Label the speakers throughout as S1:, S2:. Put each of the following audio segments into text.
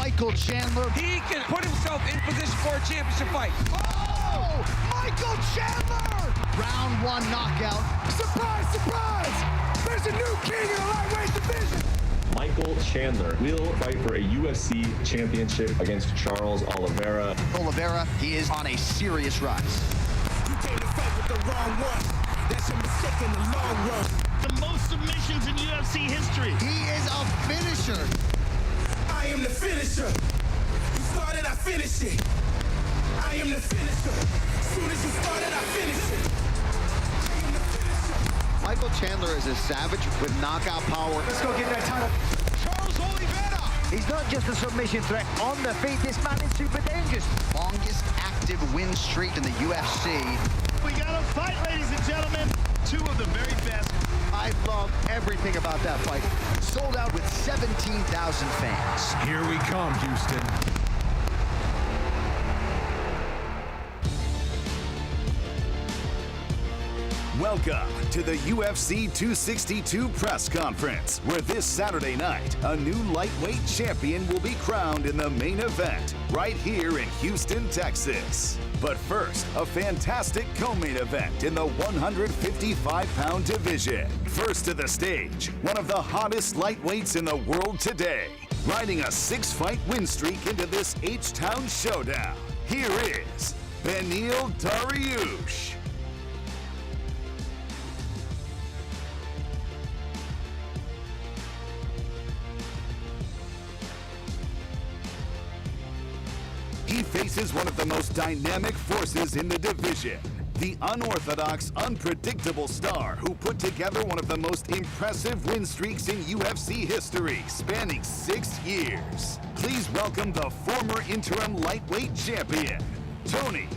S1: Michael Chandler.
S2: He can put himself in position for a championship fight.
S1: Oh, Michael Chandler! Round 1 knockout.
S3: Surprise, surprise! There's a new king in the lightweight division.
S4: Michael Chandler will fight for a UFC championship against Charles Oliveira.
S1: Oliveira, he is on a serious rise.
S3: You came to fight with the wrong one. That's a mistake in the long run.
S5: The most submissions in UFC history.
S1: He is a finisher.
S3: I am the finisher. You started, I finish it. I am the finisher. As soon as you started, I finish it. I am the finisher.
S1: Michael Chandler is a savage with knockout power.
S3: Let's go get that title.
S2: Charles Oliveira.
S6: He's not just a submission threat on the feet. This man is super dangerous.
S1: Longest active win streak in the UFC.
S5: We got a fight, ladies and gentlemen. Two of the very best.
S1: I love everything about that fight. Sold out with 17,000 fans.
S7: Here we come, Houston.
S8: Welcome to the UFC 262 press conference, where this Saturday night, a new lightweight champion will be crowned in the main event, right here in Houston, Texas. But first, a fantastic co-main event in the 155-pound division. First to the stage, one of the hottest lightweights in the world today, riding a 6-fight win streak into this H-Town showdown. Here is Beneil Dariush. He faces one of the most dynamic forces in the division, the unorthodox, unpredictable star who put together one of the most impressive win streaks in UFC history, spanning 6 years. Please welcome the former interim lightweight champion, Tony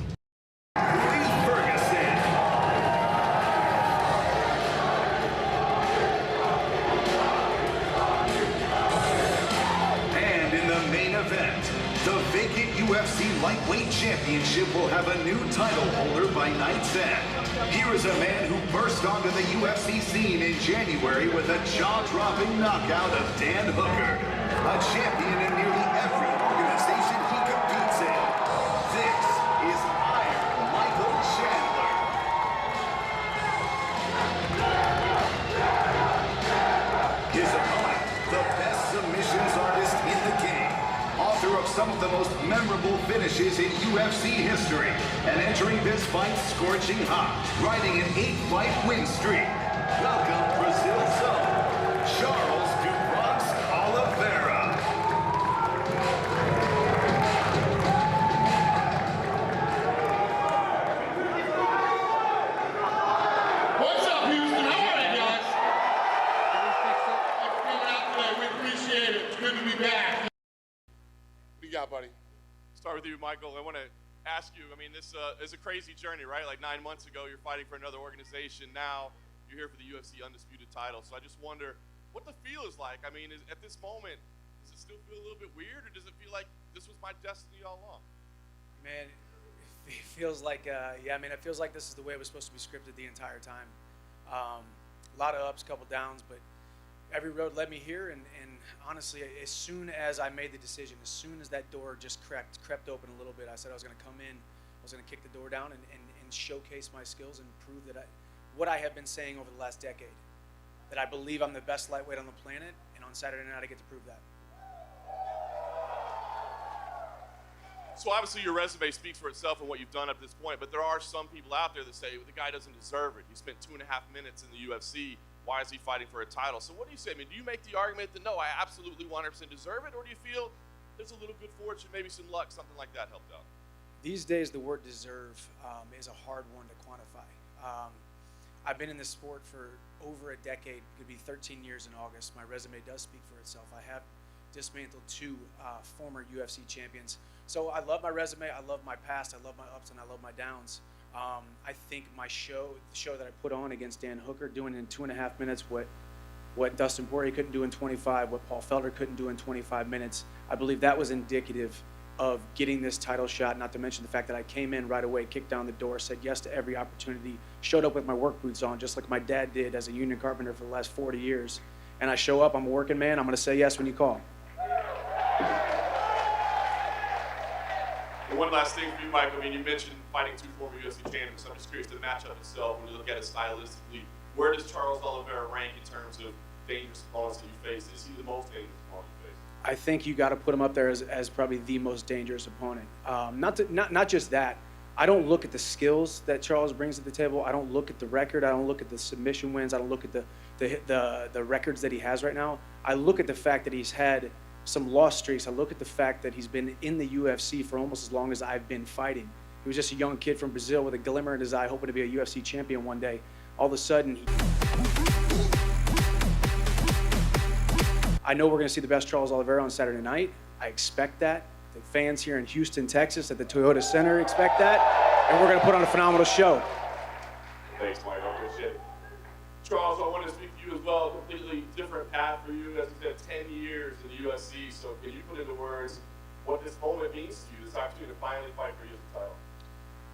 S8: Ferguson. And in the main event, the vacant UFC Lightweight Championship will have a new title holder by night's end. Here is a man who burst onto the UFC scene in January with a jaw-dropping knockout of Dan Hooker, a champion in nearly every organization he competes in. This is Iron Michael Chandler. His opponent, the best submissions artist in the game, author of some of the most memorable finishes in UFC history, and entering this fight scorching hot, riding an 8-fight win streak. Welcome, Brazil's own Charles Oliveira.
S9: What's up, Houston? How are you guys? Thanks for coming out today. We appreciate it. It's good to be back.
S10: What do you got, buddy? Start with you, Michael. I want to ask you, I mean, this is a crazy journey, right? Like 9 months ago, you're fighting for another organization. Now you're here for the UFC Undisputed title. So I just wonder what the feel is like. I mean, at this moment, does it still feel a little bit weird, or does it feel like this was my destiny all along?
S11: Man, it feels like, yeah, I mean, it feels like this is the way it was supposed to be scripted the entire time. A lot of ups, couple downs, but every road led me here, and honestly, as soon as I made the decision, as soon as that door just crept open a little bit, I said I was going to come in, I was going to kick the door down and showcase my skills and prove that what I have been saying over the last decade, that I believe I'm the best lightweight on the planet, and on Saturday night I get to prove that.
S10: So obviously your resume speaks for itself and what you've done up to this point, but there are some people out there that say, well, the guy doesn't deserve it. He spent 2.5 minutes in the UFC. Why is he fighting for a title? So what do you say? I mean, do you make the argument that, no, I absolutely 100% deserve it, or do you feel there's a little good fortune, maybe some luck, something like that helped out?
S11: These days, the word deserve is a hard one to quantify. I've been in this sport for over a decade, could be 13 years in August. My resume does speak for itself. I have dismantled 2 former UFC champions. So I love my resume, I love my past, I love my ups and I love my downs. I think my the show that I put on against Dan Hooker, doing in 2.5 minutes what Dustin Poirier couldn't do in 25, what Paul Felder couldn't do in 25 minutes, I believe that was indicative of getting this title shot, not to mention the fact that I came in right away, kicked down the door, said yes to every opportunity, showed up with my work boots on, just like my dad did as a union carpenter for the last 40 years. And I show up, I'm a working man, I'm gonna say yes when you call.
S10: one last thing for you, Mike. I mean, you mentioned fighting two former UFC champions. So I'm just curious, the matchup itself, when you look at it stylistically, where does Charles Oliveira rank in terms of dangerous opponents that you face? Is he the most dangerous opponent you face?
S11: I think you got to put him up there as probably the most dangerous opponent. Not just that. I don't look at the skills that Charles brings to the table. I don't look at the record. I don't look at the submission wins. I don't look at the records that he has right now. I look at the fact that he's had some loss streaks. I look at the fact that he's been in the UFC for almost as long as I've been fighting. He was just a young kid from Brazil with a glimmer in his eye, hoping to be a UFC champion one day. All of a sudden, I know we're going to see the best Charles Oliveira on Saturday night. I expect that. The fans here in Houston, Texas, at the Toyota Center expect that. And we're going to put on a phenomenal show.
S10: Thanks, Mike. I appreciate it. Charles, I want to speak to you as well. Completely different path for you. As you said, 10 years in the UFC. So can you put into words what this moment means to you, this opportunity to finally fight for you as a title?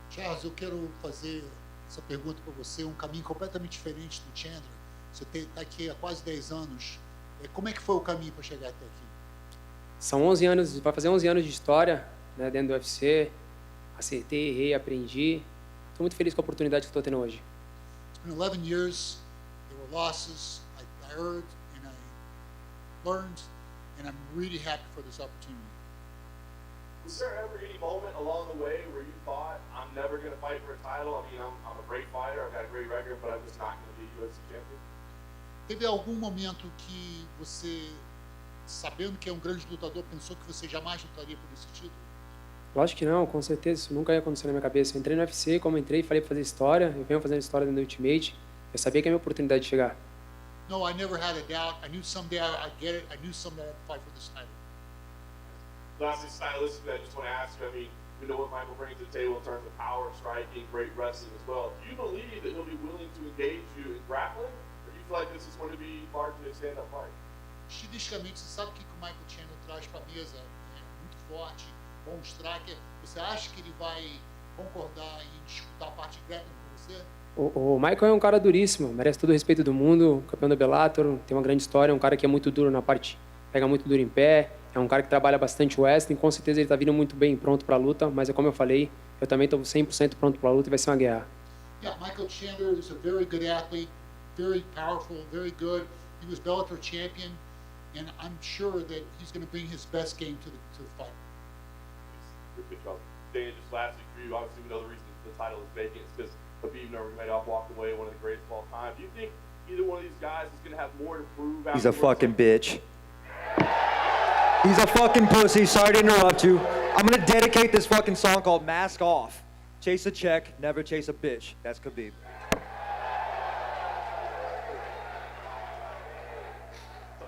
S7: Charles, eu quero fazer essa pergunta para você. Um caminho completamente diferente do Chandler. Você está aqui há quase 10 anos. Como é que foi o caminho para chegar até aqui?
S12: São 11 anos, vai fazer 11 anos de história, né, dentro do UFC. Acertei, errei, aprendi. Estou muito feliz com a oportunidade que estou tendo hoje.
S7: It's been 11 years. There were losses. I heard and I learned, and I'm really happy for this opportunity.
S10: Was there ever any moment along the way where you thought, I'm never going to fight for a title? I mean, I'm a great fighter, I've got a great record, but I'm just not going to be UFC champion?
S7: Teve algum momento que você, sabendo que é um grande lutador, pensou que você jamais lutaria por esse título?
S12: Lógico que não, com certeza, isso nunca ia acontecer na minha cabeça. Eu entrei no UFC, como entrei, falei para fazer história, eu venho fazendo história dentro do Ultimate, eu sabia que é a minha oportunidade de chegar.
S7: No, I never had a doubt. I knew someday I'd get it. I knew someday I'd fight for this title.
S10: Lastly, stylistically, I just want to ask you, I mean, we know what Michael brings to the table in terms of power, striking, great wrestling as well. Do you believe that he'll be willing to engage you in grappling? Or do you feel like this is going to be largely a stand-up fight?
S7: Estilisticamente, você sabe o que o Michael Chandler traz para a mesa? É muito forte, bom striker. Você acha que ele vai concordar em disputar a parte de grappling com você?
S12: O Michael é um cara duríssimo, merece todo o respeito do mundo, campeão da Bellator, tem uma grande história, é um cara que é muito duro na parte, pega muito duro em pé, é um cara que trabalha bastante o wrestling, com certeza ele está vindo muito bem, pronto para a luta, mas é como eu falei, eu também estou 100% pronto para a luta e vai ser uma guerra.
S7: Yeah, Michael Chandler is a very good athlete, very powerful, very good. He was Bellator champion, and I'm sure that he's going to bring his best game to the fight.
S10: Good job. Dan, just lastly for you, obviously we know the reason the title is vacant is because Khabib Nurmagomedov walked away, one of the greatest of all time. Do you think either one of these guys is going to have more to prove?
S6: He's a fucking bitch. He's a fucking pussy. Sorry to interrupt you. I'm going to dedicate this fucking song called Mask Off. Chase a check, never chase a bitch. That's Khabib.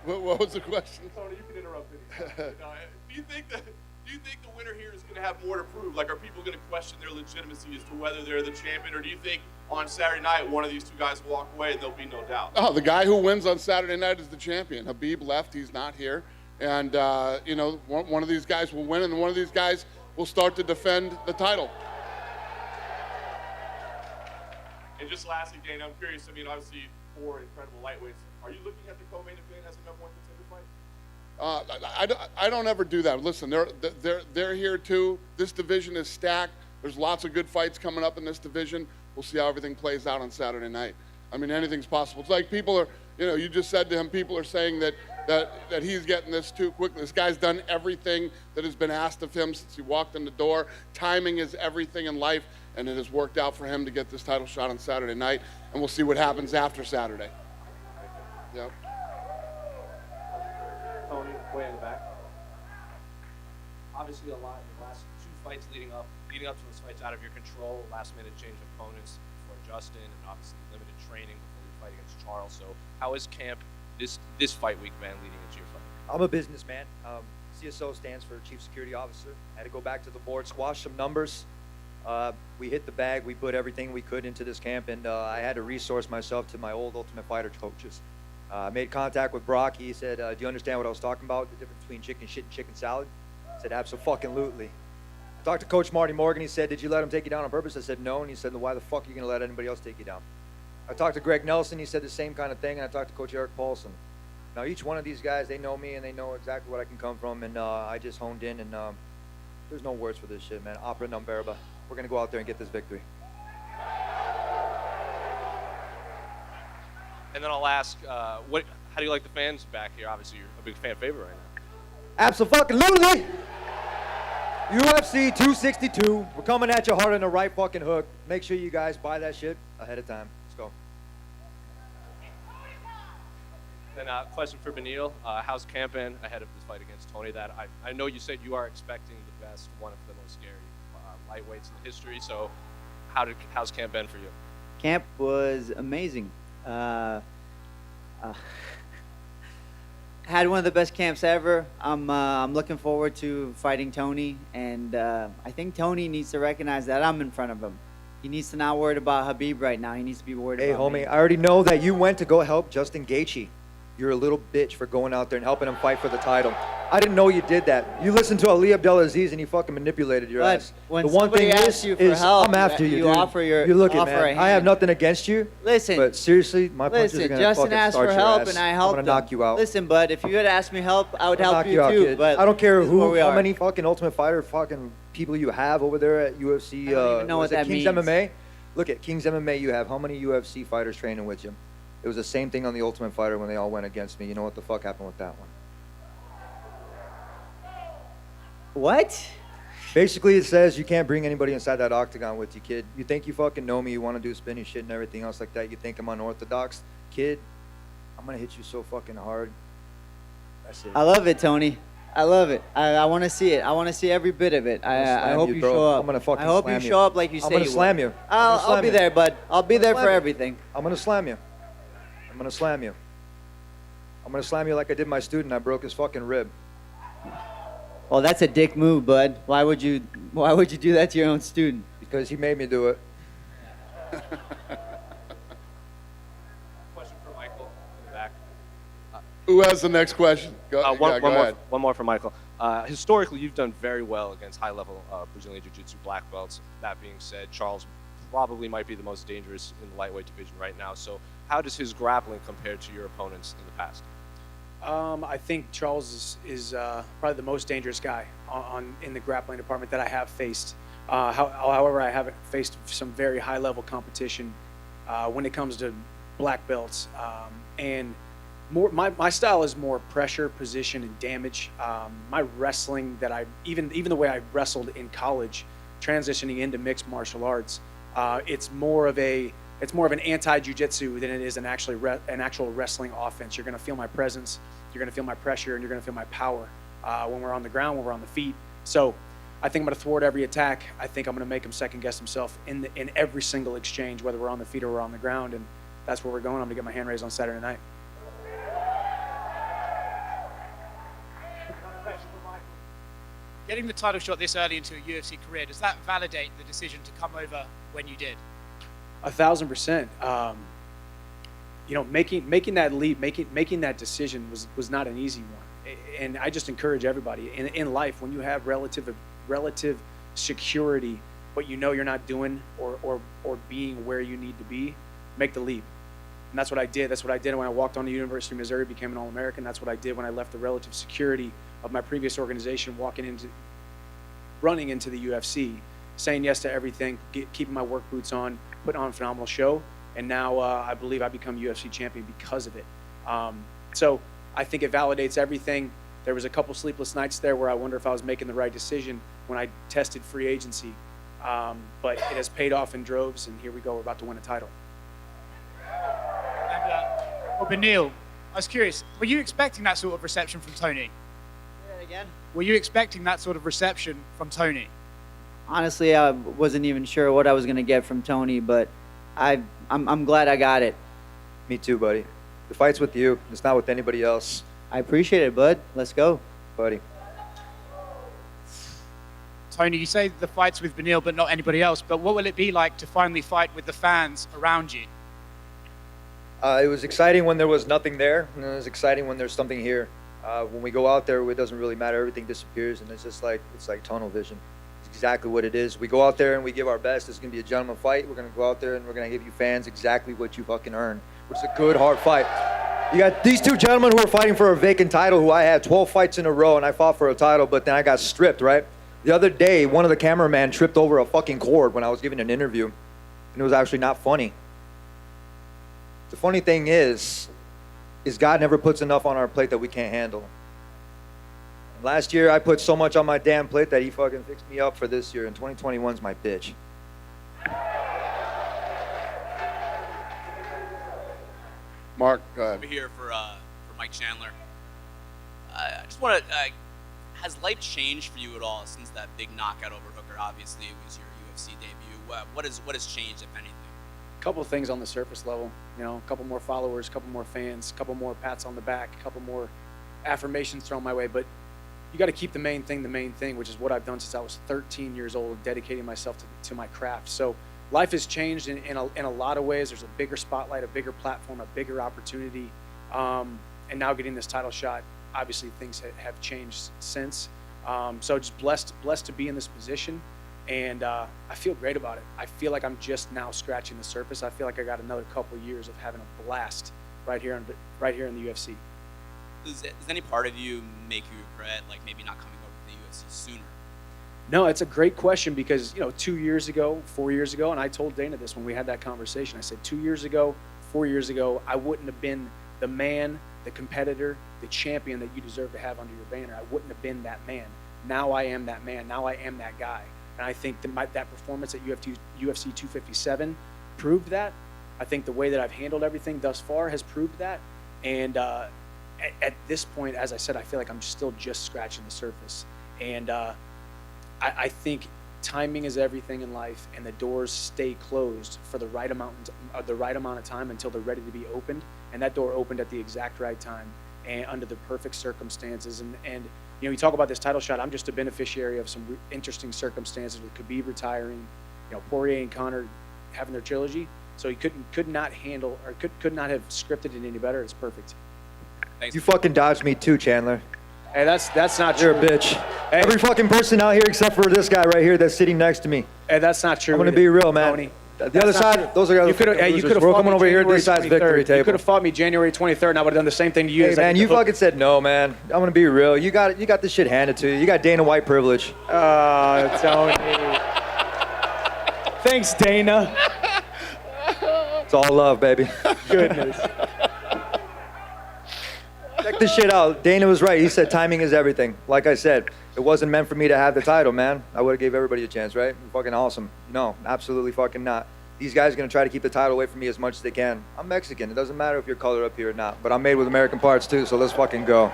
S9: What was the question?
S10: Tony, you can interrupt anytime. Do you think the winner here is going to have more to prove? Like, are people going to question their legitimacy as to whether they're the champion, or do you think on Saturday night one of these two guys will walk away and there'll be no doubt?
S9: Oh, the guy who wins on Saturday night is the champion. Habib left; he's not here, and you know, one of these guys will win, and one of these guys will start to defend the title.
S10: And just lastly, Dan, I'm curious. I mean, obviously, 4 incredible lightweights. Are you looking at the co-main event as a number 1 contender fight?
S9: I don't ever do that. Listen, they're here too. This division is stacked. There's lots of good fights coming up in this division. We'll see how everything plays out on Saturday night. I mean, anything's possible. It's like people are, you know, you just said to him, people are saying that he's getting this too quickly. This guy's done everything that has been asked of him since he walked in the door. Timing is everything in life, and it has worked out for him to get this title shot on Saturday night, and we'll see what happens after Saturday. Yep.
S13: Tony, way in the back. Obviously, a lot in the last 2 fights leading up to those fights out of your control. Last minute change of opponents for Justin, and obviously limited training before you fight against Charles. So, how is camp this fight week, man, leading into your fight?
S6: I'm a businessman. CSO stands for Chief Security Officer. I had to go back to the board, squash some numbers. We hit the bag. We put everything we could into this camp, and I had to resource myself to my old Ultimate Fighter coaches. I made contact with Brock. He said, do you understand what I was talking about, the difference between chicken shit and chicken salad? I said, abso-fucking-lutely. I talked to Coach Marty Morgan. He said, did you let him take you down on purpose? I said, no. And he said, why the fuck are you going to let anybody else take you down? I talked to Greg Nelson. He said the same kind of thing. And I talked to Coach Eric Paulson. Now, each one of these guys, they know me, and they know exactly what I can come from. And I just honed in and There's no words for this shit, man. Opera non verba. We're going to go out there and get this victory.
S13: And then I'll ask, how do you like the fans back here? Obviously, you're a big fan favorite right now.
S6: Absolutely. UFC 262. We're coming at you hard on the right fucking hook. Make sure you guys buy that shit ahead of time. Let's go.
S13: Then question for Beneil. How's camp been ahead of this fight against Tony? That I know you said you are expecting the best, one of the most scary lightweights in history. So how's camp been for you?
S14: Camp was amazing. Had one of the best camps ever. I'm looking forward to fighting Tony, and I think Tony needs to recognize that I'm in front of him. He needs to not worry about Habib right now. He needs to be worried about me.
S6: Hey, homie, I already know that you went to go help Justin Gaethje. You're a little bitch for going out there and helping him fight for the title. I didn't know you did that. You listened to Ali Abdelaziz and he fucking manipulated your ass.
S14: When
S6: the one thing
S14: asks you for help,
S6: I'm after you,
S14: you
S6: dude.
S14: offer your
S6: you look
S14: offer
S6: it, man.
S14: a hand.
S6: I have nothing against you.
S14: Listen,
S6: but seriously, my punches are gonna
S14: Justin
S6: fucking
S14: asked
S6: start
S14: for
S6: your
S14: help
S6: ass.
S14: and I helped
S6: I'm gonna knock
S14: him.
S6: you out.
S14: Listen, bud, if you had asked me help, I would help
S6: knock
S14: you
S6: out,
S14: too.
S6: kid.
S14: But
S6: I don't care how
S14: are.
S6: many fucking Ultimate Fighter fucking people you have over there at UFC.
S14: I don't even know what that
S6: King's
S14: means.
S6: MMA. Look at King's MMA. You have how many UFC fighters training with you? It was the same thing on the Ultimate Fighter when they all went against me. You know what the fuck happened with that one?
S14: What?
S6: Basically, it says you can't bring anybody inside that octagon with you, kid. You think you fucking know me, you want to do spinning shit and everything else like that. You think I'm unorthodox. Kid, I'm going to hit you so fucking hard. That's it.
S14: I love it, Tony. I love it. I want to see it. I want to see every bit of it. I hope you show up.
S6: I'm going to fucking
S14: I hope
S6: slam
S14: you show up like you say
S6: I'm going
S14: you
S6: to slam
S14: will.
S6: you.
S14: I'll be there, bud. I'll be there for everything.
S6: I'm going to slam you. I'm going to slam you. I'm going to slam you like I did my student. I broke his fucking rib.
S14: Well, that's a dick move, bud. Why would you do that to your own student?
S6: Because he made me do it.
S13: Question for Michael in the back.
S9: Who has the next question? Go ahead.
S13: One more for Michael. Historically, you've done very well against high-level Brazilian Jiu-Jitsu black belts. That being said, Charles probably might be the most dangerous in the lightweight division right now. So how does his grappling compare to your opponents in the past?
S11: I think Charles is probably the most dangerous guy in the grappling department that I have faced. However, I haven't faced some very high-level competition when it comes to black belts. And my style is more pressure, position, and damage. My wrestling even the way I wrestled in college, transitioning into mixed martial arts, it's more of an anti-jiu-jitsu than it is an actual wrestling offense. You're going to feel my presence, you're going to feel my pressure, and you're going to feel my power when we're on the ground, when we're on the feet. So I think I'm going to thwart every attack. I think I'm going to make him second-guess himself in every single exchange, whether we're on the feet or we're on the ground, and that's where we're going. I'm going to get my hand raised on Saturday night.
S15: Getting the title shot this early into a UFC career, does that validate the decision to come over when you did?
S11: 1,000%. Making that leap, making that decision was not an easy one. And I just encourage everybody in life, when you have relative security, but you know you're not doing or being where you need to be, make the leap. And that's what I did. That's what I did when I walked on the University of Missouri, became an All-American. That's what I did when I left the relative security of my previous organization, running into the UFC, saying yes to everything, keeping my work boots on, putting on a phenomenal show. And now I believe I become UFC champion because of it. So I think it validates everything. There was a couple sleepless nights there where I wonder if I was making the right decision when I tested free agency. But it has paid off in droves, and here we go. We're about to win a title.
S15: And Beneil, I was curious, were you expecting that sort of reception from Tony?
S14: Say that again?
S15: Were you expecting that sort of reception from Tony?
S14: Honestly, I wasn't even sure what I was going to get from Tony, but I'm glad I got it.
S6: Me too, buddy. The fight's with you. It's not with anybody else.
S14: I appreciate it, bud. Let's go.
S6: Buddy.
S15: Tony, you say the fight's with Beneil, but not anybody else. But what will it be like to finally fight with the fans around you?
S6: It was exciting when there was nothing there, and it was exciting when there's something here. When we go out there, it doesn't really matter. Everything disappears, and it's like tunnel vision. It's exactly what it is. We go out there and we give our best. It's going to be a gentleman fight. We're going to go out there and we're going to give you fans exactly what you fucking earn, which is a good, hard fight. You got these two gentlemen who are fighting for a vacant title, who I had 12 fights in a row, and I fought for a title, but then I got stripped, right? The other day, one of the cameramen tripped over a fucking cord when I was giving an interview, and it was actually not funny. The funny thing is God never puts enough on our plate that we can't handle. Last year, I put so much on my damn plate that he fucking fixed me up for this year, and 2021's my bitch.
S9: Mark, go ahead.
S16: Over here for Mike Chandler. I just want to. Has life changed for you at all since that big knockout over Hooker? Obviously, it was your UFC debut. What has changed, if anything?
S11: A couple of things on the surface level. You know, a couple more followers, a couple more fans, a couple more pats on the back, a couple more affirmations thrown my way. But you got to keep the main thing, which is what I've done since I was 13 years old, dedicating myself to my craft. So life has changed in a lot of ways. There's a bigger spotlight, a bigger platform, a bigger opportunity, and now getting this title shot. Obviously, things have changed since. So just blessed to be in this position, and I feel great about it. I feel like I'm just now scratching the surface. I feel like I got another couple years of having a blast right here in the UFC.
S16: Does any part of you make you regret, like, maybe not coming over to the UFC sooner?
S11: No, it's a great question because, 2 years ago, 4 years ago, and I told Dana this when we had that conversation. I said 2 years ago, 4 years ago, I wouldn't have been the man, the competitor, the champion that you deserve to have under your banner. I wouldn't have been that man. Now I am that man. Now I am that guy. And I think that performance at UFC 257 proved that. I think the way that I've handled everything thus far has proved that. And at this point, as I said, I feel like I'm still just scratching the surface. And I think timing is everything in life, and the doors stay closed for the right amount of time until they're ready to be opened. And that door opened at the exact right time and under the perfect circumstances. And you talk about this title shot. I'm just a beneficiary of some interesting circumstances with Khabib retiring, Poirier and Conor having their trilogy. So he could not handle or could not have scripted it any better. It's perfect.
S6: You fucking dodged me too, Chandler.
S11: Hey, that's not
S6: You're
S11: true.
S6: a bitch. Hey. Every fucking person out here except for this guy right here that's sitting next to me.
S11: Hey, that's not true.
S6: I'm gonna be real, man.
S11: Tony.
S6: The other side, those are the other losers. We're coming over here to this side's victory table.
S11: You could have fought me January 23rd, and I would have done the same thing to you.
S6: Hey, man, you fucking said no, man. I'm gonna be real. You got this shit handed to you. You got Dana White privilege.
S11: Tony. Thanks, Dana.
S6: It's all love, baby.
S11: Goodness.
S6: Check this shit out. Dana was right. He said timing is everything. Like I said, it wasn't meant for me to have the title, man. I would have gave everybody a chance, right? Fucking awesome. No, absolutely fucking not. These guys are going to try to keep the title away from me as much as they can. I'm Mexican. It doesn't matter if you're colored up here or not. But I'm made with American parts, too, so let's fucking go.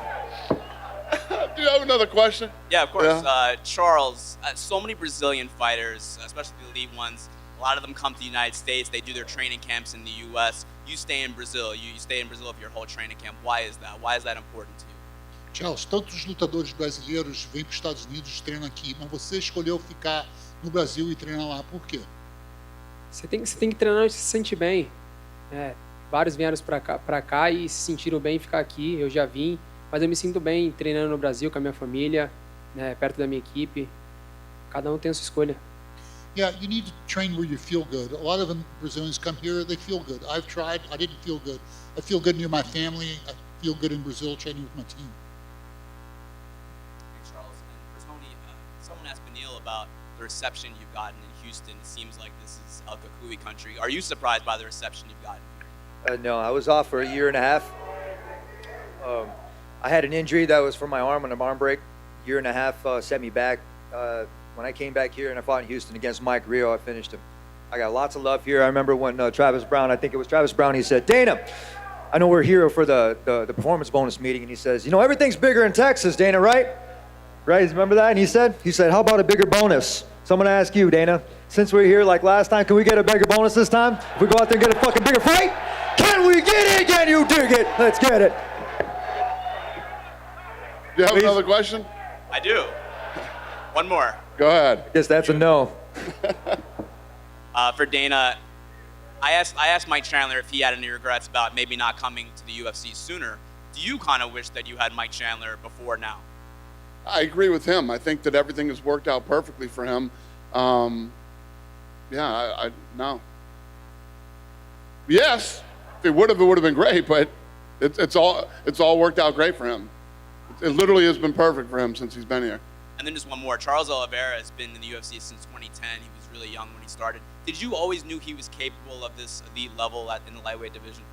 S9: Do you have another question?
S16: Yeah, of course. Yeah. Charles, so many Brazilian fighters, especially the elite ones, a lot of them come to the United States. They do their training camps in the U.S. You stay in Brazil. You stay in Brazil for your whole training camp. Why is that? Why is that important to you?
S7: Charles, tantos lutadores brasileiros vêm para os Estados Unidos e treinam aqui, mas você escolheu ficar no Brasil e treinar lá. Por quê?
S12: Você tem que treinar onde se sente bem. Vários vieram para cá e se sentiram bem em ficar aqui. Eu já vim, mas eu me sinto bem treinando no Brasil com a minha família, perto da minha equipe. Cada um tem a sua escolha.
S7: Yeah, you need to train where you feel good. A lot of them Brazilians come here, they feel good. I've tried, I didn't feel good. I feel good near my family. I feel good in Brazil training with my team.
S16: Thanks, Charles. And for Tony, someone asked Beneil about the reception you've gotten in Houston. It seems like this is El Cucuy country. Are you surprised by the reception you've gotten?
S6: No, I was off for a year and a half. I had an injury that was from my arm on an arm break. Year and a half set me back. When I came back here and I fought in Houston against Mike Rio, I finished him. I got lots of love here. I remember when Travis Brown, I think it was Travis Brown, he said, Dana, I know we're here for the performance bonus meeting, and he says, everything's bigger in Texas, Dana, right? Right, remember that? And he said, how about a bigger bonus? So I'm gonna ask you, Dana, since we're here like last time, can we get a bigger bonus this time? If we go out there and get a fucking bigger fight? Can we get it? Can you dig it? Let's get it.
S9: Do you have another question?
S16: I do. One more.
S9: Go ahead.
S6: I guess that's a no.
S16: For Dana, I asked Mike Chandler if he had any regrets about maybe not coming to the UFC sooner. Do you kind of wish that you had Mike Chandler before now?
S9: I agree with him. I think that everything has worked out perfectly for him. No. Yes, if it would have been great, but it's all worked out great for him. It literally has been perfect for him since he's been here.
S16: And then just one more. Charles Oliveira has been in the UFC since 2010. He was really young when he started. Did you always knew he was capable of this elite level in the lightweight division?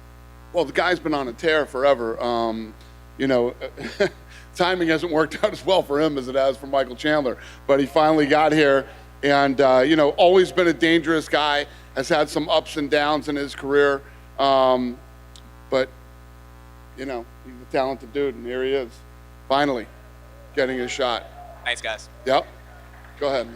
S9: Well, the guy's been on a tear forever. Timing hasn't worked out as well for him as it has for Michael Chandler. But he finally got here and, always been a dangerous guy, has had some ups and downs in his career. But, he's a talented dude, and here he is, finally getting his shot.
S16: Thanks, guys.
S9: Yep. Go ahead.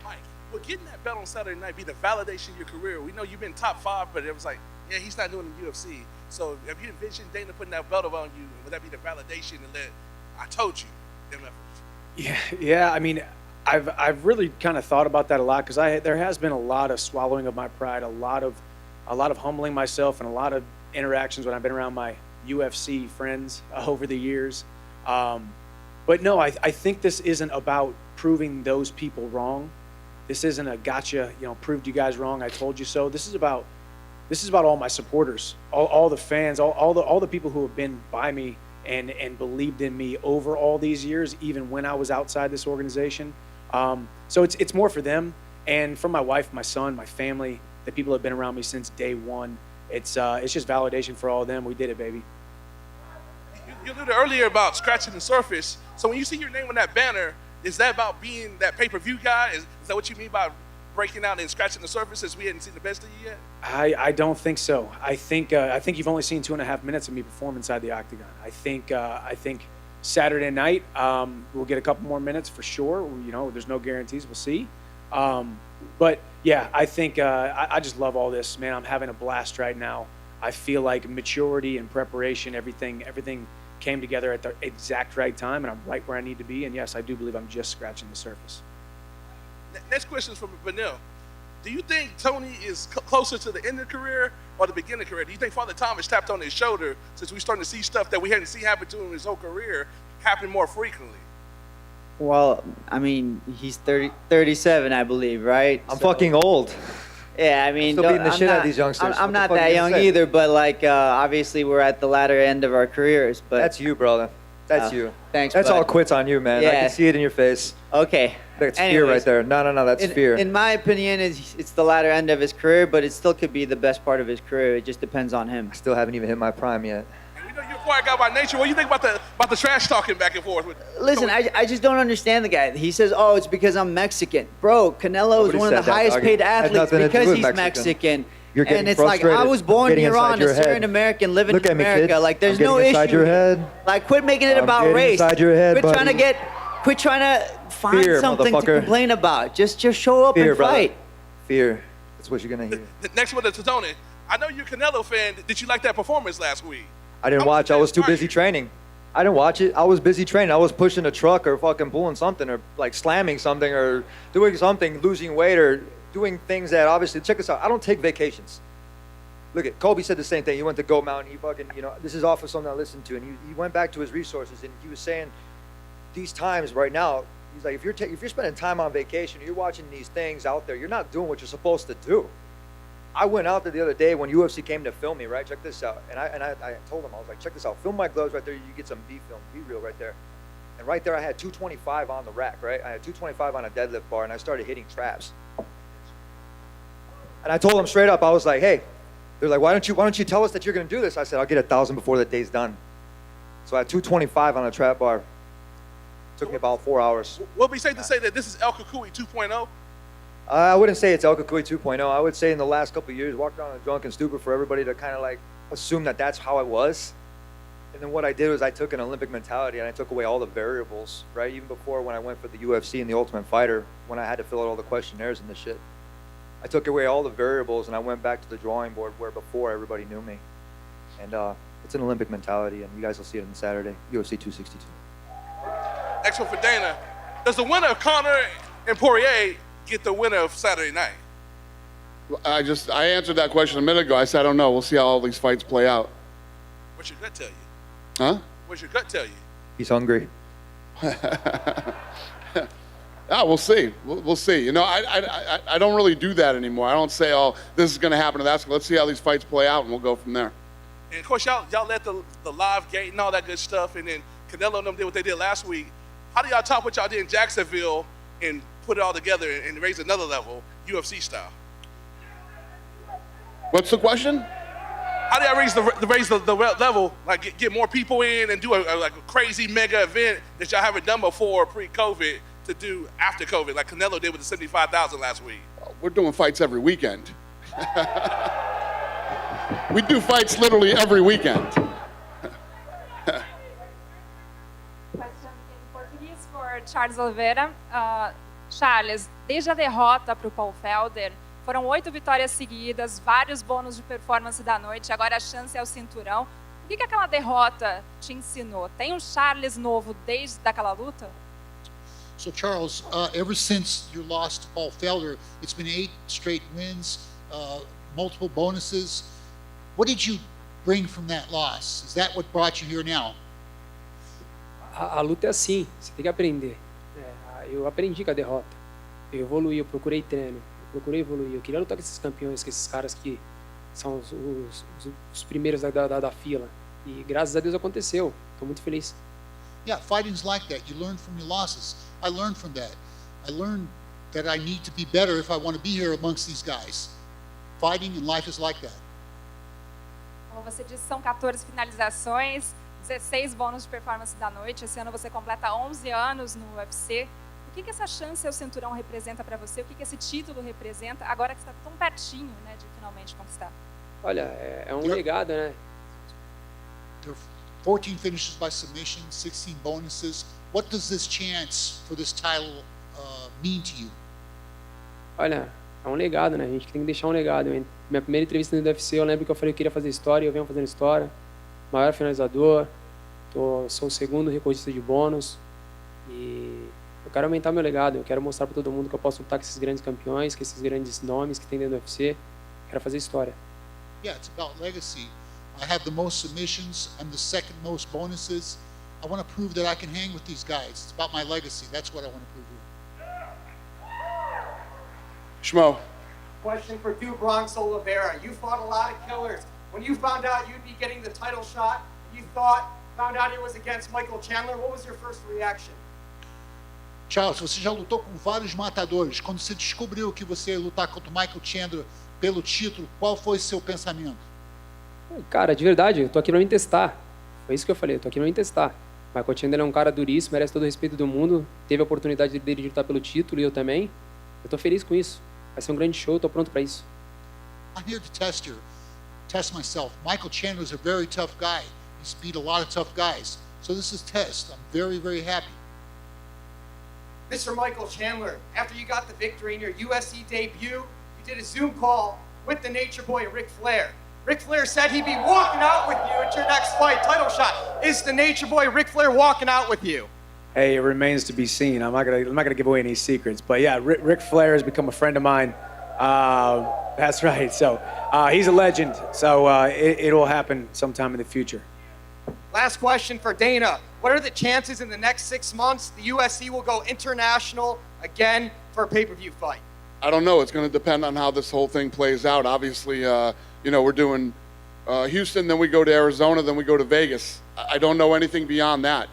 S17: Mike, well, getting that belt on Saturday night be the validation of your career. We know you've been top 5, but it was like, yeah, he's not doing the UFC. So if you envision Dana putting that belt on you, would that be the validation and let, I told you, them efforts?
S11: Yeah. I mean, I've really kind of thought about that a lot because there has been a lot of swallowing of my pride, a lot of humbling myself, and a lot of interactions when I've been around my UFC friends over the years. But no, I think this isn't about proving those people wrong. This isn't a gotcha, proved you guys wrong, I told you so. This is about all my supporters, all the fans, all the people who have been by me and believed in me over all these years, even when I was outside this organization. So it's more for them and for my wife, my son, my family, the people who have been around me since day one. It's just validation for all of them. We did it, baby.
S17: You alluded earlier about scratching the surface. So when you see your name on that banner, is that about being that pay-per-view guy? Is that what you mean by breaking out and scratching the surface since we hadn't seen the best of you yet?
S11: I don't think so. I think you've only seen 2.5 minutes of me perform inside the octagon. I think Saturday night we'll get a couple more minutes for sure. There's no guarantees. We'll see. But yeah, I think I just love all this, man. I'm having a blast right now. I feel like maturity and preparation, everything came together at the exact right time, and I'm right where I need to be. And yes, I do believe I'm just scratching the surface.
S17: Next question is from Beneil. Do you think Tony is closer to the end of the career or the beginning of the career? Do you think Father Thomas tapped on his shoulder since we're starting to see stuff that we hadn't seen happen to him his whole career happen more frequently?
S14: Well, I mean, he's 37, I believe, right?
S6: I'm fucking old.
S14: Yeah, I mean,
S6: still beating the shit out of these youngsters.
S14: I'm not that young either, but obviously we're at the latter end of our careers. But
S6: that's you, brother. That's you.
S14: Thanks.
S6: That's
S14: bud.
S6: all quits on you, man.
S14: Yeah.
S6: I can see it in your face.
S14: Okay.
S6: That's fear right there. No, that's fear.
S14: In my opinion, it's the latter end of his career, but it still could be the best part of his career. It just depends on him.
S6: I still haven't even hit my prime yet.
S17: And we know you're a quiet guy by nature. What do you think about the trash talking back and forth?
S14: Listen, I just don't understand the guy. He says, "Oh, it's because I'm Mexican." Bro, Canelo is one of the highest paid athletes because he's Mexican.
S6: You're getting
S14: and it's
S6: frustrated.
S14: like, I was born here on a certain American living in America. Like, there's no issue.
S6: Inside your head.
S14: Like, quit making it about race.
S6: Inside your head,
S14: Quit trying to find something to complain about. Just show up and fight.
S6: Fear. That's what you're going to hear.
S17: Next one to Tony. I know you're a Canelo fan. Did you like that performance last week?
S6: I didn't watch. I was too busy training. I didn't watch it. I was busy training. I was pushing a truck or fucking pulling something or like slamming something or doing something, losing weight or doing things that obviously, check this out. I don't take vacations. Look at Kobe said the same thing. He went to Goat Mountain. He fucking, this is off of something I listened to, and he went back to his resources, and he was saying, these times right now, he's like, if you're spending time on vacation, you're watching these things out there, you're not doing what you're supposed to do. I went out there the other day when UFC came to film me, right? Check this out, and I told him, I was like, check this out, film my gloves right there. You get some B-reel right there, and right there I had 225 on the rack, right? I had 225 on a deadlift bar, and I started hitting traps. And I told him straight up, I was like, hey. They're like, why don't you tell us that you're going to do this? I said, I'll get 1,000 before the day's done. So I had 225 on a trap bar. Took me about 4 hours.
S17: Would we safe to say that this is El Cucuy 2.0?
S6: I wouldn't say it's El Cucuy 2.0. I would say in the last couple of years, walked around drunk and stupid for everybody to kind of like assume that that's how it was. And then what I did was I took an Olympic mentality and I took away all the variables, right? Even before when I went for the UFC and the Ultimate Fighter, when I had to fill out all the questionnaires and the shit. I took away all the variables and I went back to the drawing board where before everybody knew me. And it's an Olympic mentality, and you guys will see it on Saturday, UFC 262.
S17: Next one for Dana. Does the winner of Conor and Poirier get the winner of Saturday night?
S9: I answered that question a minute ago. I said, I don't know. We'll see how all these fights play out.
S17: What's your gut tell you?
S9: Huh?
S17: What's your gut tell you?
S6: He's hungry.
S9: We'll see. We'll see. I don't really do that anymore. I don't say, oh, this is going to happen to that. Let's see how these fights play out, and we'll go from there.
S17: And, of course, y'all let the live gate and all that good stuff, and then Canelo and them did what they did last week. How do y'all top what y'all did in Jacksonville and put it all together and raise another level, UFC style?
S9: What's the question?
S17: How do y'all raise the level, like get more people in and do a crazy mega event that y'all haven't done before pre-COVID to do after COVID, like Canelo did with the 75,000 last week?
S9: We're doing fights every weekend. We do fights literally every weekend.
S18: Question in Portuguese for Charles Oliveira. Charles, desde a derrota para o Paul Felder, foram 8 vitórias seguidas, vários bônus de performance da noite, agora a chance é o cinturão. O que aquela derrota te ensinou? Tem um Charles novo desde aquela luta?
S7: So Charles, ever since your loss to Paul Felder, it's been 8 straight wins, multiple bonuses. What did you bring from that loss? Is that what brought you here now?
S12: A luta é assim, você tem que aprender. Eu aprendi com a derrota. Eu evoluí, eu procurei treino, eu procurei evoluir. Eu queria lutar com esses campeões, com esses caras que são os primeiros da fila. E graças a Deus aconteceu. Estou muito feliz.
S7: Yeah, fighting's like that. You learn from your losses. I learned from that. I learned that I need to be better if I want to be here amongst these guys. Fighting and life is like that.
S18: Como você disse, são 14 finalizações, 16 bônus de performance da noite. Esse ano você completa 11 anos no UFC. O que essa chance ao cinturão representa para você? O que esse título representa agora que você está tão pertinho, né, de finalmente conquistar?
S12: Olha, é um legado, né?
S7: There are 14 finishes by submission, 16 bonuses. What does this chance for this title mean to you?
S12: Olha, é um legado, né? A gente tem que deixar um legado. Minha primeira entrevista no UFC, eu lembro que eu falei que eu queria fazer história e eu venho fazendo história. Maior finalizador, sou o segundo recordista de bônus e eu quero aumentar meu legado. Eu quero mostrar para todo mundo que eu posso lutar com esses grandes campeões, com esses grandes nomes que tem dentro do UFC. Quero fazer história.
S7: Yeah, it's about legacy. I have the most submissions. I'm the second most bonuses. I want to prove that I can hang with these guys. It's about my legacy. That's what I want to prove here.
S9: Schmo.
S19: Question for Du Bronx Oliveira. You fought a lot of killers. When you found out you'd be getting the title shot, you found out it was against Michael Chandler, what was your first reaction?
S7: Charles, você já lutou com vários matadores. Quando você descobriu que você ia lutar contra o Michael Chandler pelo título, qual foi seu pensamento?
S12: Cara, de verdade, eu tô aqui pra me testar. Foi isso que eu falei, eu tô aqui pra me testar. Michael Chandler é um cara duríssimo, merece todo o respeito do mundo. Teve a oportunidade dele de lutar pelo título e eu também. Eu tô feliz com isso. Vai ser um grande show, tô pronto pra isso.
S7: I'm here to test myself. Michael Chandler is a very tough guy. He's beat a lot of tough guys. So this is test. I'm very, very happy.
S19: Mr. Michael Chandler, after you got the victory in your UFC debut, you did a Zoom call with the Nature Boy, Ric Flair. Ric Flair said he'd be walking out with you at your next fight, title shot. Is the Nature Boy, Ric Flair, walking out with you?
S11: Hey, it remains to be seen. I'm not gonna give away any secrets, but yeah, Ric Flair has become a friend of mine. That's right. So he's a legend. So it'll happen sometime in the future.
S19: Last question for Dana. What are the chances in the next 6 months the UFC will go international again for a pay-per-view fight?
S9: I don't know. It's going to depend on how this whole thing plays out. Obviously, we're doing Houston, then we go to Arizona, then we go to Vegas. I don't know anything beyond that.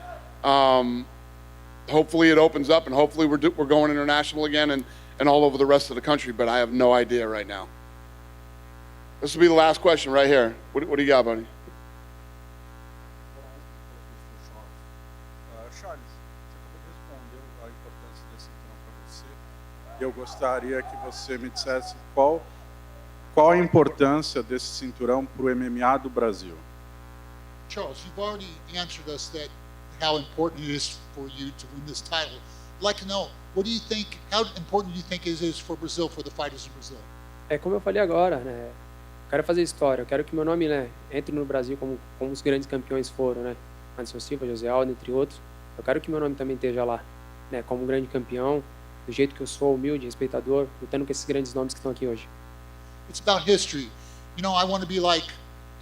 S9: Hopefully it opens up, and hopefully we're going international again and all over the rest of the country, but I have no idea right now. This will be the last question right here. What do you got, buddy?
S20: Charles, você acabou de responder a importância desse cinturão para você. Eu gostaria que você me dissesse qual a importância desse cinturão para o MMA do Brasil.
S7: Charles, you've already answered us that how important it is for you to win this title. I'd like to know, what do you think, how important do you think it is for Brazil, for the fighters in Brazil?
S12: É como eu falei agora, né? Eu quero fazer história, eu quero que meu nome, né, entre no Brasil como os grandes campeões foram, né? Anderson Silva, José Aldo, entre outros. Eu quero que meu nome também esteja lá, né? Como um grande campeão, do jeito que eu sou, humilde, respeitador, lutando com esses grandes nomes que estão aqui hoje.
S7: It's about history. You know, I want to be like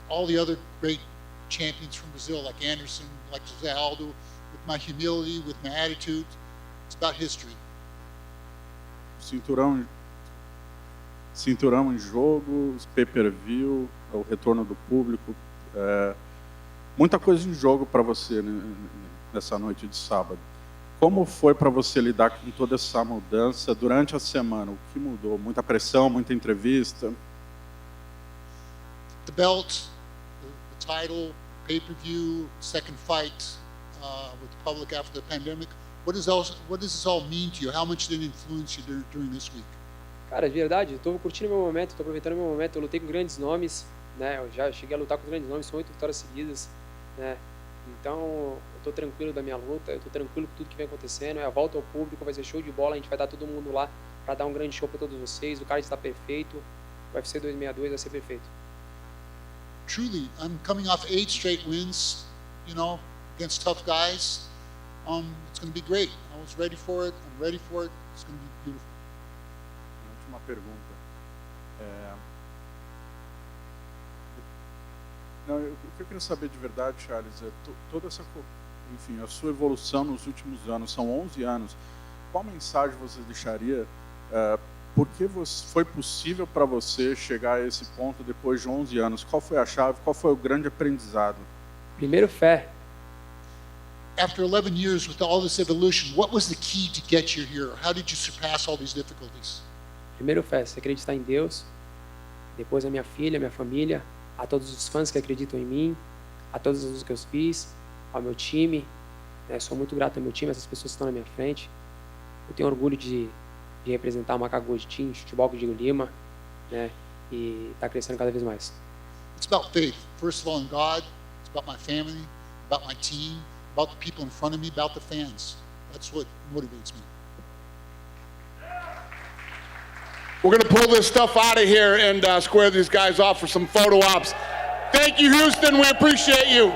S7: all the other great champions from Brazil, like Anderson, like José Aldo, with my humility, with my attitude. It's about history.
S20: Cinturão em jogo, pay-per-view, o retorno do público, muita coisa em jogo para você, né, nessa noite de sábado. como foi para você lidar com toda essa mudança durante a semana? O que mudou? Muita pressão, muita entrevista?
S7: The belt, the title, pay-per-view, second fight with the public after the pandemic. What does this all mean to you? How much did it influence you during this week?
S12: Cara, de verdade, estou curtindo meu momento, estou aproveitando meu momento. Eu lutei com grandes nomes, né? Eu já cheguei a lutar com grandes nomes, são 8 vitórias seguidas, né? Então, eu estou tranquilo da minha luta, eu estou tranquilo com tudo que vem acontecendo. É a volta ao público, vai ser show de bola, a gente vai estar todo mundo lá para dar um grande show para todos vocês. O card está perfeito, o UFC 262 vai ser perfeito.
S7: Truly, I'm coming off 8 straight wins, against tough guys. It's going to be great. I was ready for it. I'm ready for it. It's going to be beautiful.
S20: Última pergunta. O que eu queria saber de verdade, Charles, é toda essa, enfim, a sua evolução nos últimos anos, são 11 anos. Qual mensagem você deixaria? Por que foi possível para você chegar a esse ponto depois de 11 anos? Qual foi a chave? Qual foi o grande aprendizado?
S12: Primeiro, fé.
S7: After 11 years with all this evolution, what was the key to get you here? How did you surpass all these difficulties?
S12: Primeiro, fé. Você acreditar em Deus. Depois, a minha filha, minha família. A todos os fãs que acreditam em mim, a todas as lutas que eu fiz, ao meu time, né? Sou muito grato ao meu time, essas pessoas que estão na minha frente. Eu tenho orgulho de representar o Macaco Gold Team, futebol com o Diego Lima, né? E está crescendo cada vez mais.
S7: It's about faith. First of all, in God. It's about my family, about my team, about the people in front of me, about the fans. That's what motivates me.
S9: We're going to pull this stuff out of here and square these guys off for some photo ops. Thank you, Houston. We appreciate you.